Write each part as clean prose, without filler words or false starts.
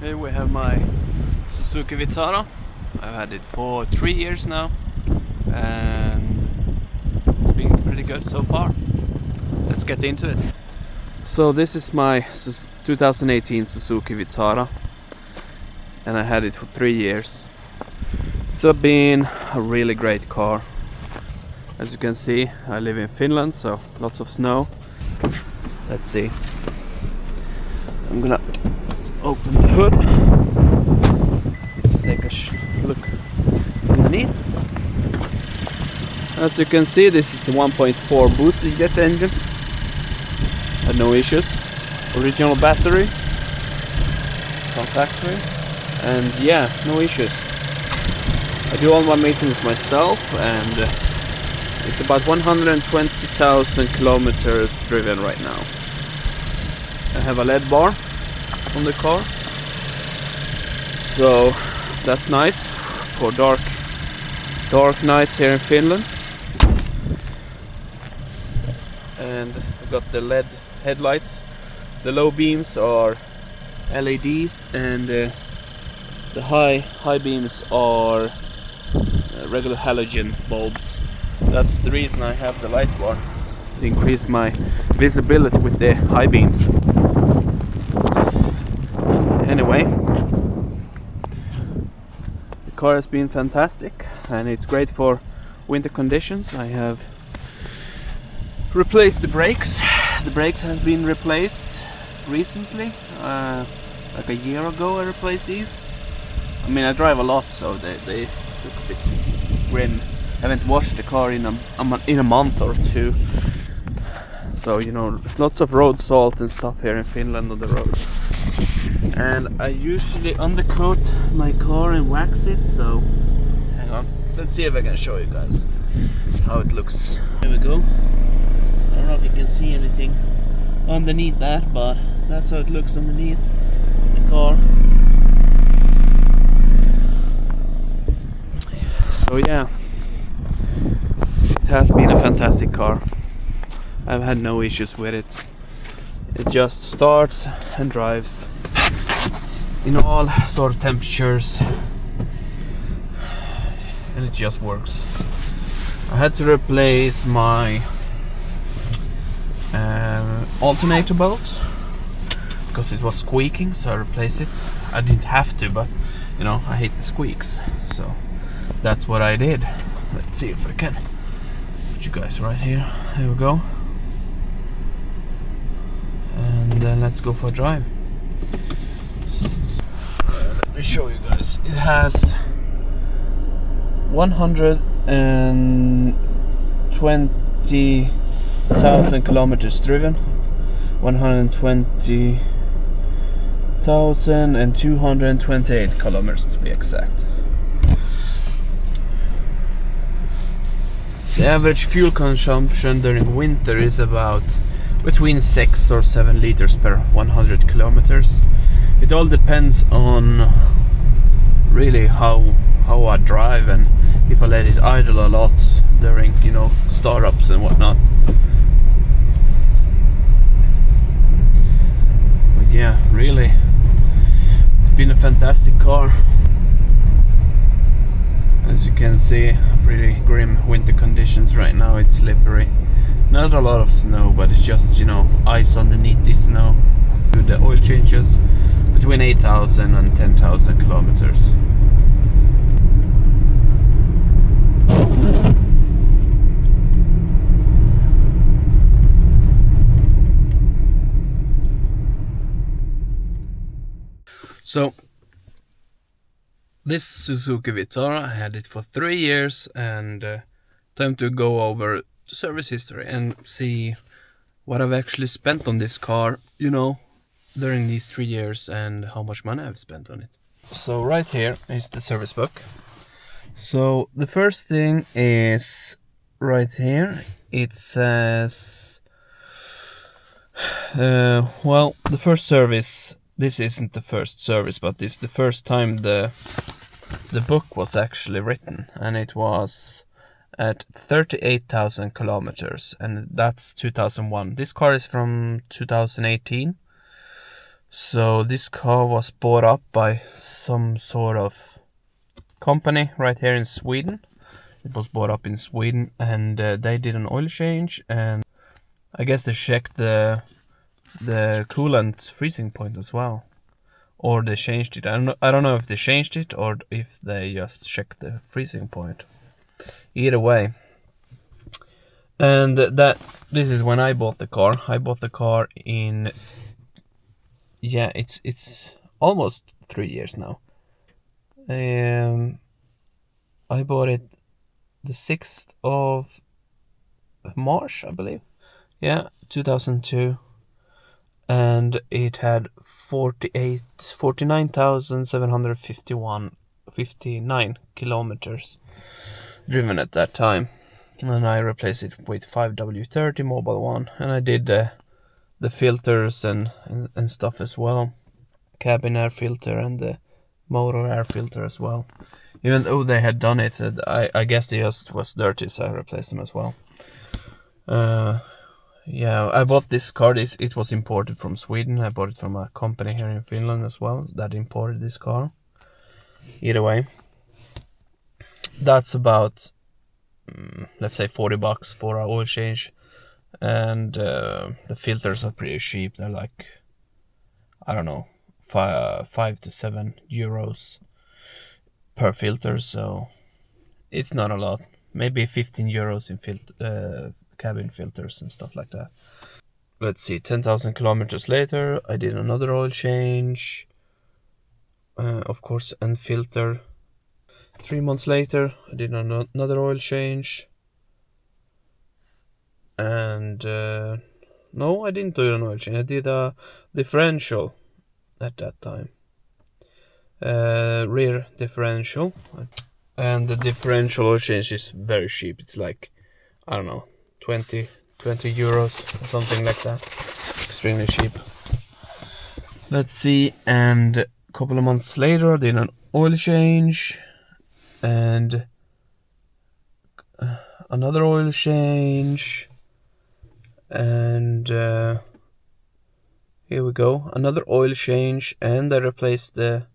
Here we have my Suzuki Vitara. I've had it for 3 years now and it's been pretty good so far. Let's get into it. So this is my 2018 Suzuki Vitara and I had it for 3 years. It's been a really great car. As you can see, I live in Finland, so lots of snow. Let's see. I'm gonna open the hood. Let's take a look underneath. As you can see, this is the 1.4 boosted jet engine. Had no issues. Original battery from factory, and yeah, no issues. I do all my maintenance myself, and it's about 120,000 kilometers driven right now. I have a LED bar on the car, so that's nice for dark nights here in Finland. And I've got the LED headlights. The low beams are LEDs, and the high beams are regular halogen bulbs. That's the reason I have the light bar, to increase my visibility with the high beams. Anyway, the car has been fantastic and it's great for winter conditions. I have replaced the brakes. The brakes have been replaced recently, like a year ago I replaced these. I mean, I drive a lot, so they look a bit grim. I haven't washed the car in a month or two, so you know, lots of road salt and stuff here in Finland on the roads. And I usually undercoat my car and wax it, so hang on, let's see if I can show you guys how it looks. There we go. I don't know if you can see anything underneath that, but that's how it looks underneath the car. So yeah, it has been a fantastic car. I've had no issues with it. It just starts and drives in all sort of temperatures, and it just works. I had to replace my alternator belt because it was squeaking, so I replaced it. I didn't have to, but you know, I hate the squeaks, so that's what I did. Let's see if I can put you guys right here. Here we go. And then let's go for a drive. Let me show you guys. It has 120,000 kilometers driven. 120,228 kilometers to be exact. The average fuel consumption during winter is about between 6 or 7 liters per 100 kilometers. It all depends on really how I drive and if I let it idle a lot during, you know, startups and whatnot. But yeah, really, it's been a fantastic car. As you can see, pretty grim winter conditions right now. It's slippery. Not a lot of snow, but it's just, you know, ice underneath the snow. Do the oil changes between 8,000 and 10,000 kilometers. So this Suzuki Vitara, I had it for 3 years, and time to go over service history and see what I've actually spent on this car, you know, during these 3 years, and how much money I've spent on it. So right here is the service book. So the first thing is right here. It says, well, the first service. This isn't the first service, but this is the first time the book was actually written, and it was at 38,000 kilometers, and that's 2001. This car is from 2018, So this car was bought up by some sort of company right here in Sweden. It was bought up in Sweden, and they did an oil change, and I guess they checked the coolant freezing point as well, or they changed it. I don't know if they changed it or if they just checked the freezing point. Either way, and this is when I bought the car. I bought the car in, yeah, it's almost 3 years now. I bought it the 6th of March, I believe. Yeah, 2002. And it had 49,759 kilometers driven at that time. And I replaced it with 5W30 Mobile One. And I did the filters and stuff as well. Cabin air filter and the motor air filter as well. Even though they had done it, I guess they just was dirty, so I replaced them as well. Yeah, I bought this car. It was imported from Sweden. I bought it from a company here in Finland as well that imported this car. Either way, that's about, let's say, $40 for an oil change. And the filters are pretty cheap. They're like, I don't know, 5 to 7 euros per filter, so it's not a lot. Maybe 15 euros in cabin filters and stuff like that. Let's see, 10,000 kilometers later, I did another oil change, of course, and filter. 3 months later, I did another oil change, and no, I didn't do an oil change. I did a differential at that time, rear differential, and the differential oil change is very cheap. It's like, I don't know, 20 euros or something like that. Extremely cheap. Let's see, and a couple of months later I did an oil change and another oil change, and here we go, another oil change, and I replaced the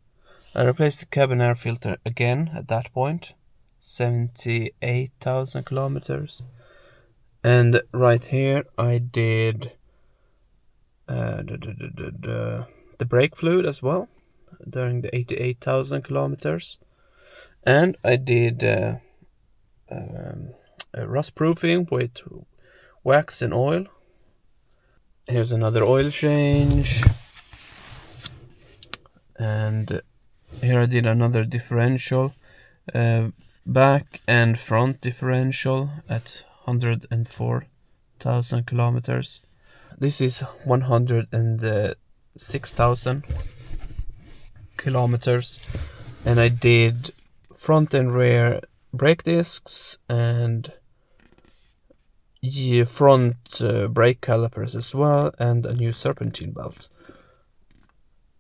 cabin air filter again at that point. 78,000 kilometers. And right here I did the brake fluid as well during the 88,000 kilometers. And I did rust proofing with wax and oil. Here's another oil change. And here I did another differential, back and front differential at 104,000 kilometers. This is 106,000 kilometers, and I did front and rear brake discs and front brake calipers as well, and a new serpentine belt.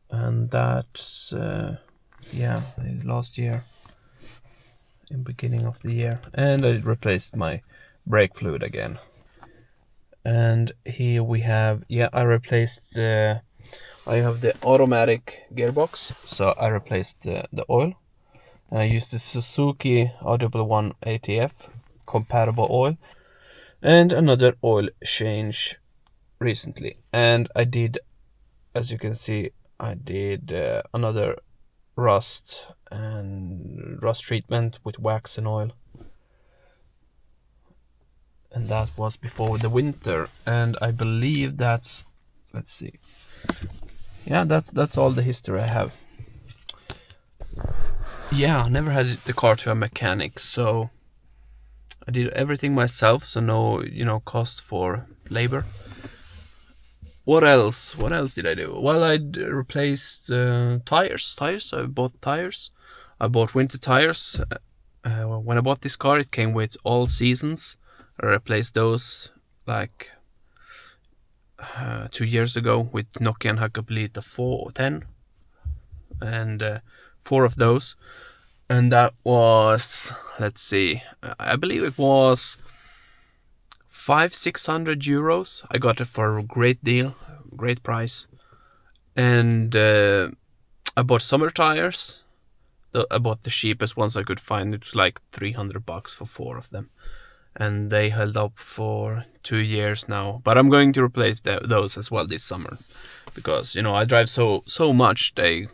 And that's last year, in beginning of the year. And I replaced my brake fluid again. And here we have, I replaced I have the automatic gearbox, so I replaced the oil, and I used the Suzuki R1 ATF compatible oil, and another oil change recently. And I did, as you can see, I did another rust treatment with wax and oil, and that was before the winter. And I believe that's, let's see, that's all the history I have. I never had the car to a mechanic, so I did everything myself, so no cost for labor. What else did I do? Well, I replaced tires. I bought tires. I bought winter tires. When I bought this car, it came with all seasons. I replaced those like 2 years ago with Nokian Hakkapeliitta 410, and 4 of those. And that was, let's see, I believe it was 500-600 euros. I got it for a great deal, great price. And I bought summer tires. I bought the cheapest ones I could find. It was like $300 for 4 of them, and they held up for 2 years now. But I'm going to replace those as well this summer, because I drive so much. They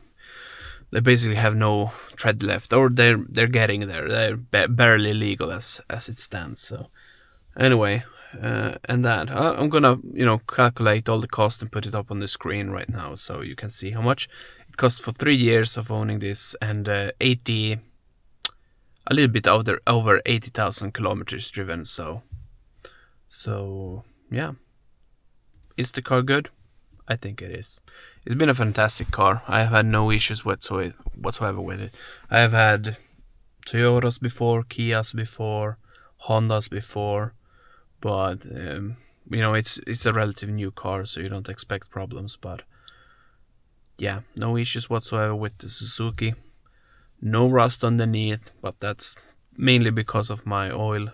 basically have no tread left, or they're getting there. They're barely legal as it stands. So anyway, and that I'm gonna calculate all the cost and put it up on the screen right now, so you can see how much it cost for 3 years of owning this, and a little bit over 80,000 kilometers driven. So yeah, is the car good? I think it is. It's been a fantastic car. I have had no issues whatsoever with it. I have had Toyotas before, Kias before, Hondas before, but it's a relative new car, so you don't expect problems. But yeah, no issues whatsoever with the Suzuki. No rust underneath, but that's mainly because of my oil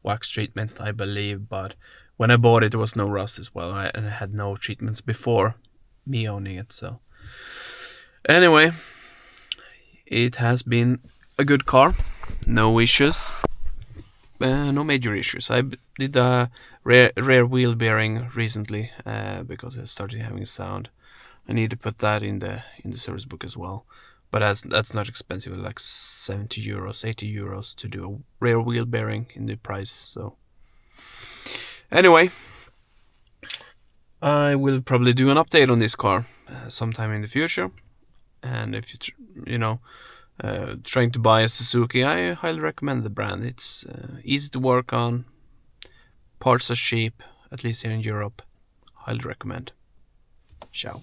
wax treatment, I believe. But when I bought it, there was no rust as well, and I had no treatments before me owning it. So anyway, it has been a good car. No issues. No major issues. I did a rear wheel bearing recently because it started having a sound. I need to put that in the service book as well. But that's not expensive, like €70, €80 to do a rear wheel bearing in the price. So anyway, I will probably do an update on this car sometime in the future. And if you're trying to buy a Suzuki, I highly recommend the brand. It's easy to work on. Parts are cheap, at least here in Europe. Highly recommend. Ciao.